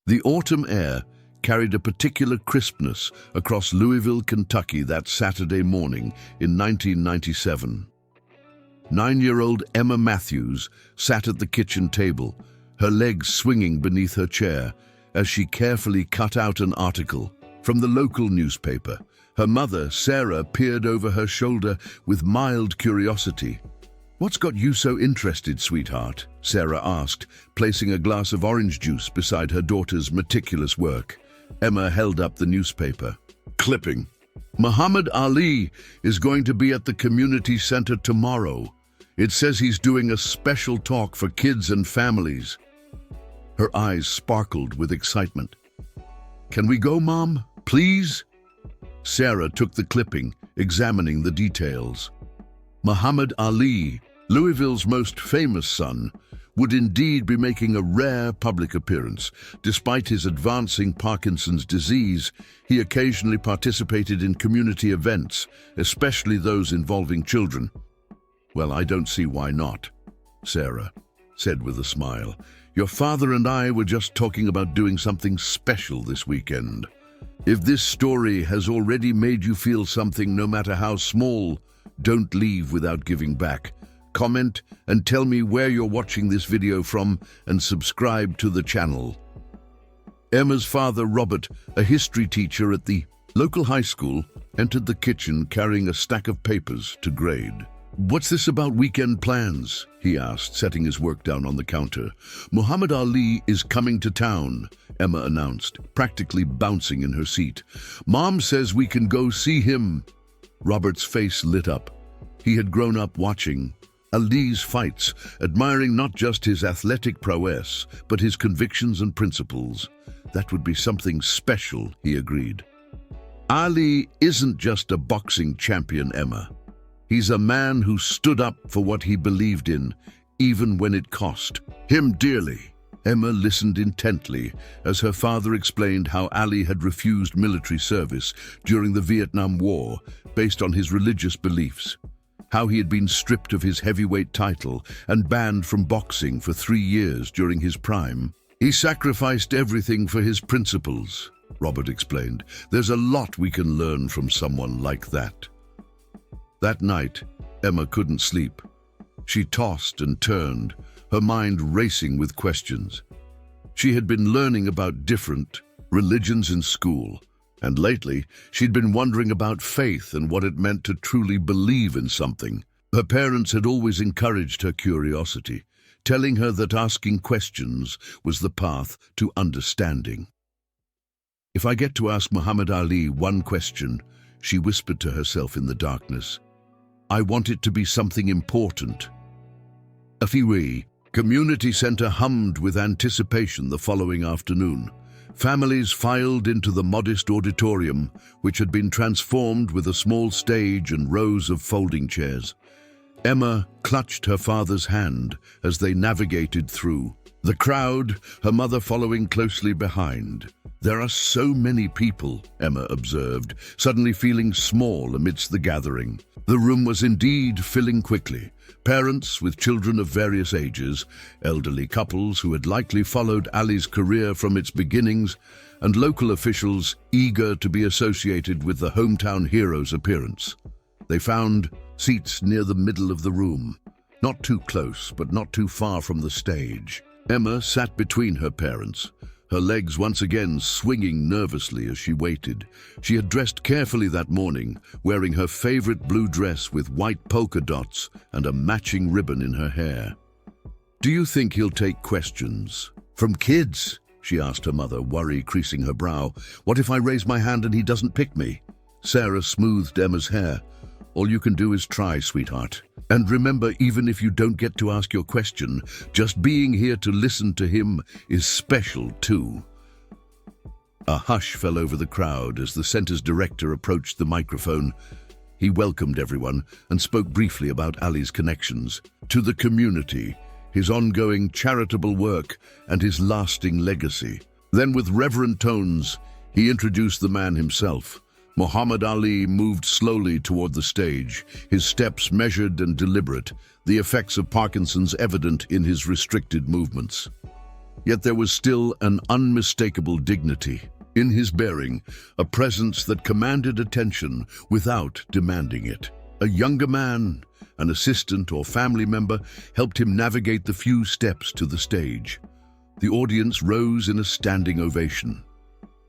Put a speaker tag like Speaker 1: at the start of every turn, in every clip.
Speaker 1: The autumn air carried a particular crispness across Louisville, Kentucky that Saturday morning in 1997. 9-year-old Emma Matthews sat at the kitchen table, her legs swinging beneath her chair as she carefully cut out an article from the local newspaper. Her mother, Sarah, peered over her shoulder with mild curiosity. "What's got you so interested, sweetheart?" Sarah asked, placing a glass of orange juice beside her daughter's meticulous work. Emma held up the newspaper. Clipping. "Muhammad Ali is going to be at the community center tomorrow. It says he's doing a special talk for kids and families." Her eyes sparkled with excitement. "Can we go, Mom? Please?" Sarah took the clipping, examining the details. Muhammad Ali, Louisville's most famous son, would indeed be making a rare public appearance. Despite his advancing Parkinson's disease, he occasionally participated in community events, especially those involving children. "Well, I don't see why not," Sarah said with a smile. "Your father and I were just talking about doing something special this weekend. If this story has already made you feel something, no matter how small, don't leave without giving back. Comment and tell me where you're watching this video from and subscribe to the channel." Emma's father, Robert, a history teacher at the local high school, entered the kitchen carrying a stack of papers to grade. "What's this about weekend plans?" he asked, setting his work down on the counter. "Muhammad Ali is coming to town," Emma announced, practically bouncing in her seat. "Mom says we can go see him." Robert's face lit up. He had grown up watching Ali's fights, admiring not just his athletic prowess, but his convictions and principles. That would be something special, he agreed. "Ali isn't just a boxing champion, Emma. He's a man who stood up for what he believed in, even when it cost him dearly." Emma listened intently as her father explained how Ali had refused military service during the Vietnam War based on his religious beliefs, how he had been stripped of his heavyweight title and banned from boxing for 3 years during his prime. "He sacrificed everything for his principles," Robert explained. "There's a lot we can learn from someone like that." That night, Emma couldn't sleep. She tossed and turned, her mind racing with questions. She had been learning about different religions in school, and lately she'd been wondering about faith and what it meant to truly believe in something. Her parents had always encouraged her curiosity, telling her that asking questions was the path to understanding. "If I get to ask Muhammad Ali one question," she whispered to herself in the darkness, "I want it to be something important." Afiwi Community Center hummed with anticipation the following afternoon. Families filed into the modest auditorium, which had been transformed with a small stage and rows of folding chairs. Emma clutched her father's hand as they navigated through the crowd, her mother following closely behind. "There are so many people," Emma observed, suddenly feeling small amidst the gathering. The room was indeed filling quickly. Parents with children of various ages, elderly couples who had likely followed Ali's career from its beginnings, and local officials eager to be associated with the hometown hero's appearance. They found seats near the middle of the room, not too close but not too far from the stage. Emma sat between her parents, her legs once again swinging nervously as she waited. She had dressed carefully that morning, wearing her favorite blue dress with white polka dots and a matching ribbon in her hair. "Do you think he'll take questions from kids?" she asked her mother, worry creasing her brow. "What if I raise my hand and he doesn't pick me?" Sarah smoothed Emma's hair. "All you can do is try, sweetheart. And remember, even if you don't get to ask your question, just being here to listen to him is special too." A hush fell over the crowd as the center's director approached the microphone. He welcomed everyone and spoke briefly about Ali's connections to the community, his ongoing charitable work, and his lasting legacy. Then, with reverent tones, he introduced the man himself. Muhammad Ali moved slowly toward the stage, his steps measured and deliberate, the effects of Parkinson's evident in his restricted movements. Yet there was still an unmistakable dignity in his bearing, a presence that commanded attention without demanding it. A younger man, an assistant or family member, helped him navigate the few steps to the stage. The audience rose in a standing ovation.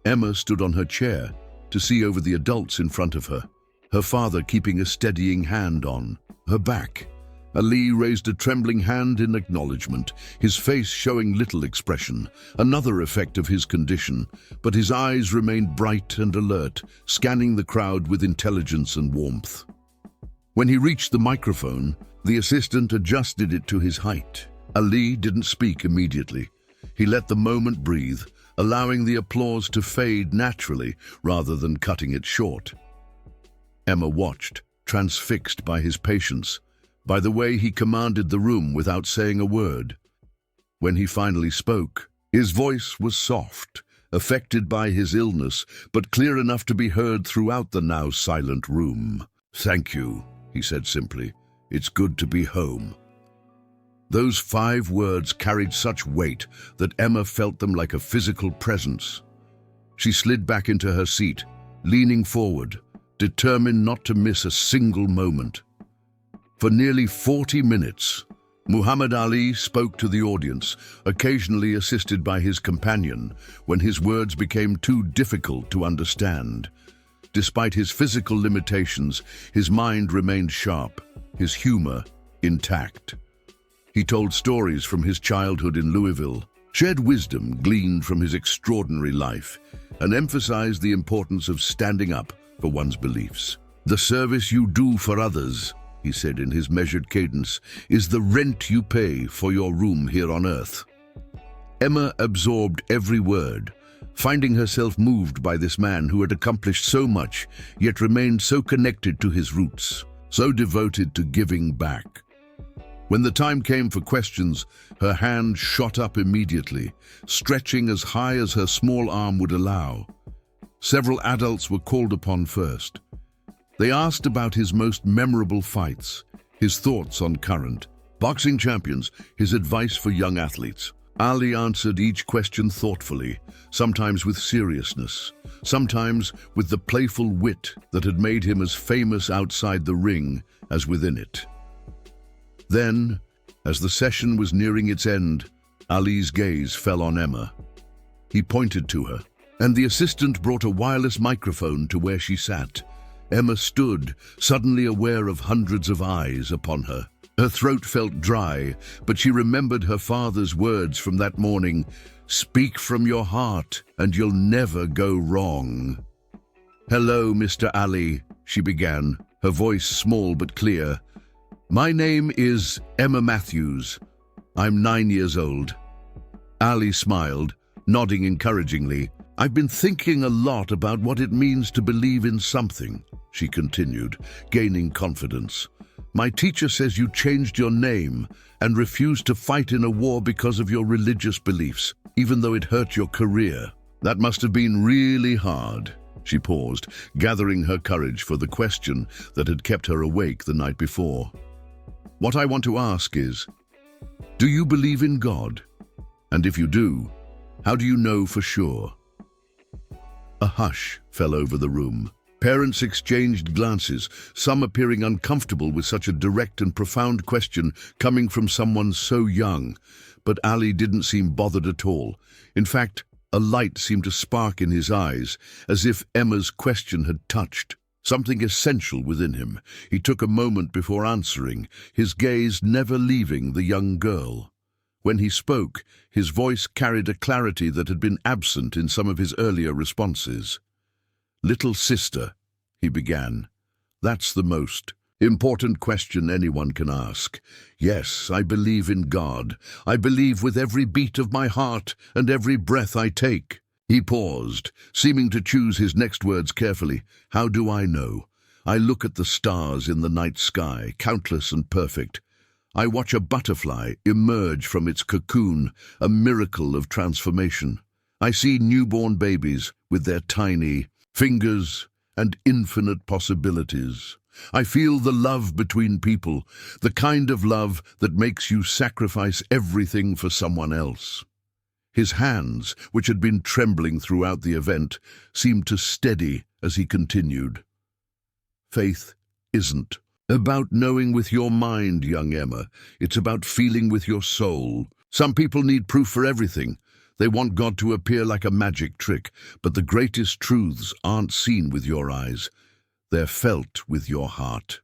Speaker 1: Emma stood on her chair to see over the adults in front of her father keeping a steadying hand on her back. Ali raised a trembling hand in acknowledgement, his face showing little expression, another effect of his condition, but his eyes remained bright and alert, scanning the crowd with intelligence and warmth. When he reached the microphone, the assistant adjusted it to his height. Ali didn't speak immediately. He let the moment breathe, allowing the applause to fade naturally rather than cutting it short. Emma watched, transfixed by his patience, by the way he commanded the room without saying a word. When he finally spoke, his voice was soft, affected by his illness, but clear enough to be heard throughout the now silent room. "Thank you," he said simply. "It's good to be home." Those 5 words carried such weight that Emma felt them like a physical presence. She slid back into her seat, leaning forward, determined not to miss a single moment. For nearly 40 minutes, Muhammad Ali spoke to the audience, occasionally assisted by his companion, when his words became too difficult to understand. Despite his physical limitations, his mind remained sharp, his humor intact. He told stories from his childhood in Louisville, shared wisdom gleaned from his extraordinary life, and emphasized the importance of standing up for one's beliefs. "The service you do for others," he said in his measured cadence, "is the rent you pay for your room here on earth." Emma absorbed every word, finding herself moved by this man who had accomplished so much, yet remained so connected to his roots, so devoted to giving back. When the time came for questions, her hand shot up immediately, stretching as high as her small arm would allow. Several adults were called upon first. They asked about his most memorable fights, his thoughts on current boxing champions, his advice for young athletes. Ali answered each question thoughtfully, sometimes with seriousness, sometimes with the playful wit that had made him as famous outside the ring as within it. Then, as the session was nearing its end, Ali's gaze fell on Emma. He pointed to her, and the assistant brought a wireless microphone to where she sat. Emma stood, suddenly aware of hundreds of eyes upon her. Her throat felt dry, but she remembered her father's words from that morning, "Speak from your heart, and you'll never go wrong." "Hello, Mr. Ali," she began, her voice small but clear. "My name is Emma Matthews. I'm 9 years old." Ali smiled, nodding encouragingly. "I've been thinking a lot about what it means to believe in something," she continued, gaining confidence. "My teacher says you changed your name and refused to fight in a war because of your religious beliefs, even though it hurt your career. That must have been really hard." She paused, gathering her courage for the question that had kept her awake the night before. "What I want to ask is, do you believe in God? And if you do, how do you know for sure?" A hush fell over the room. Parents exchanged glances, some appearing uncomfortable with such a direct and profound question coming from someone so young. But Ali didn't seem bothered at all. In fact, a light seemed to spark in his eyes, as if Emma's question had touched something essential within him. He took a moment before answering, his gaze never leaving the young girl. When he spoke, his voice carried a clarity that had been absent in some of his earlier responses. "Little sister," he began, "that's the most important question anyone can ask. Yes, I believe in God. I believe with every beat of my heart and every breath I take." He paused, seeming to choose his next words carefully. "How do I know? I look at the stars in the night sky, countless and perfect. I watch a butterfly emerge from its cocoon, a miracle of transformation. I see newborn babies with their tiny fingers and infinite possibilities. I feel the love between people, the kind of love that makes you sacrifice everything for someone else." His hands, which had been trembling throughout the event, seemed to steady as he continued. Faith isn't about knowing with your mind, young Emma. It's about feeling with your soul. Some people need proof for everything. They want God to appear like a magic trick, but the greatest truths aren't seen with your eyes. They're felt with your heart.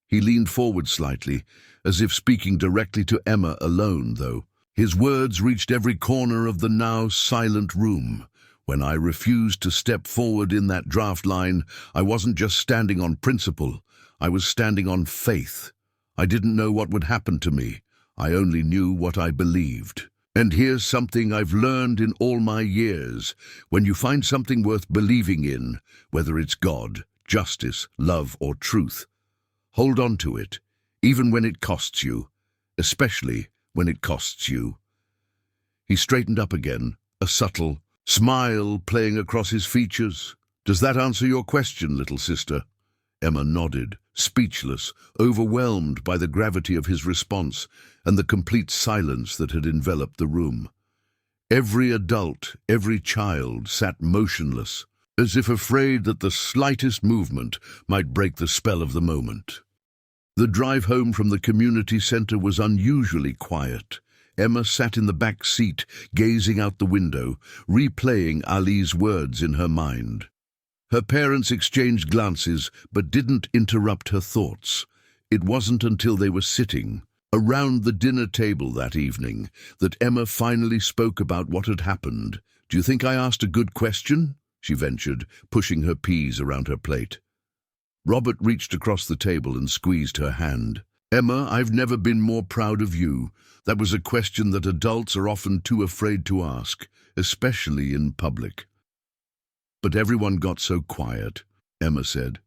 Speaker 1: He leaned forward slightly, as if speaking directly to Emma alone, though. His words reached every corner of the now silent room. When I refused to step forward in that draft line, I wasn't just standing on principle. I was standing on faith. I didn't know what would happen to me. I only knew what I believed. And here's something I've learned in all my years. When you find something worth believing in, whether it's God, justice, love, or truth, hold on to it, even when it costs you, especially when it costs you. He straightened up again, a subtle smile playing across his features. Does that answer your question, little sister? Emma nodded, speechless, overwhelmed by the gravity of his response and the complete silence that had enveloped the room. Every adult, every child sat motionless, as if afraid that the slightest movement might break the spell of the moment. The drive home from the community center was unusually quiet. Emma sat in the back seat, gazing out the window, replaying Ali's words in her mind. Her parents exchanged glances, but didn't interrupt her thoughts. It wasn't until they were sitting around the dinner table that evening that Emma finally spoke about what had happened. "Do you think I asked a good question?" she ventured, pushing her peas around her plate. Robert reached across the table and squeezed her hand. "Emma, I've never been more proud of you. That was a question that adults are often too afraid to ask, especially in public." "But everyone got so quiet," Emma said.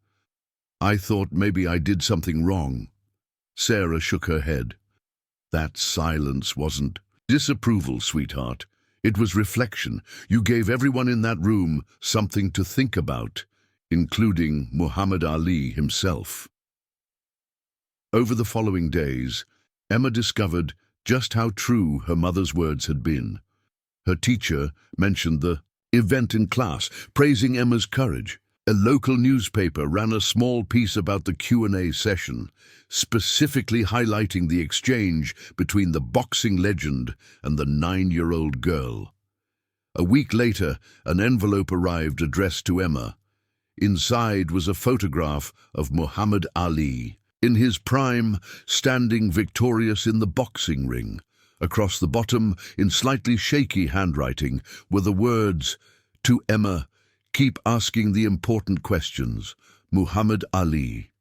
Speaker 1: "I thought maybe I did something wrong." Sarah shook her head. "That silence wasn't disapproval, sweetheart. It was reflection. You gave everyone in that room something to think about, including Muhammad Ali himself." Over the following days, Emma discovered just how true her mother's words had been. Her teacher mentioned the event in class, praising Emma's courage. A local newspaper ran a small piece about the Q&A session, specifically highlighting the exchange between the boxing legend and the 9-year-old girl. A week later, an envelope arrived addressed to Emma. Inside was a photograph of Muhammad Ali, in his prime, standing victorious in the boxing ring. Across the bottom, in slightly shaky handwriting, were the words, "To Emma, keep asking the important questions, Muhammad Ali."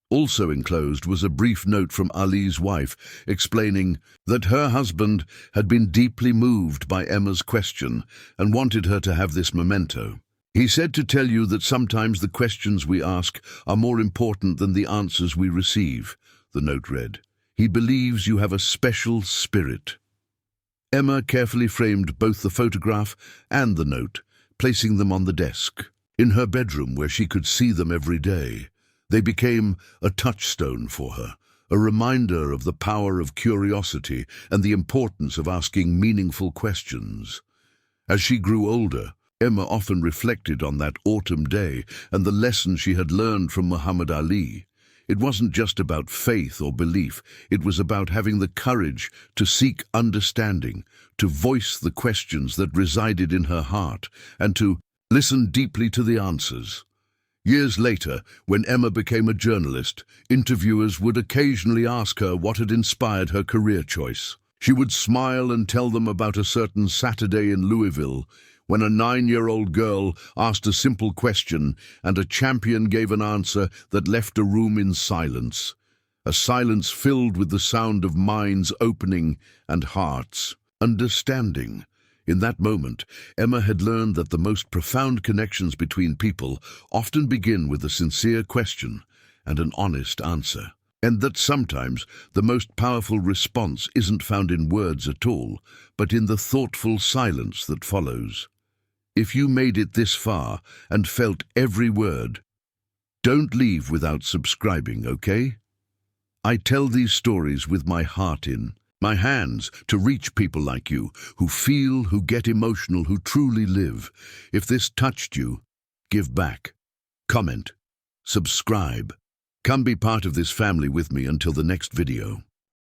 Speaker 1: Also enclosed was a brief note from Ali's wife explaining that her husband had been deeply moved by Emma's question and wanted her to have this memento. "He said to tell you that sometimes the questions we ask are more important than the answers we receive," the note read. "He believes you have a special spirit." Emma carefully framed both the photograph and the note, placing them on the desk, in her bedroom where she could see them every day. They became a touchstone for her, a reminder of the power of curiosity and the importance of asking meaningful questions. As she grew older, Emma often reflected on that autumn day and the lesson she had learned from Muhammad Ali. It wasn't just about faith or belief, it was about having the courage to seek understanding, to voice the questions that resided in her heart, and to listen deeply to the answers. Years later, when Emma became a journalist, interviewers would occasionally ask her what had inspired her career choice. She would smile and tell them about a certain Saturday in Louisville, when a 9-year-old girl asked a simple question and a champion gave an answer that left a room in silence. A silence filled with the sound of minds opening and hearts understanding. In that moment, Emma had learned that the most profound connections between people often begin with a sincere question and an honest answer, and that sometimes the most powerful response isn't found in words at all, but in the thoughtful silence that follows. If you made it this far and felt every word, don't leave without subscribing, okay? I tell these stories with my heart in my hands to reach people like you, who feel, who get emotional, who truly live. If this touched you, give back. Comment. Subscribe. Come be part of this family with me until the next video.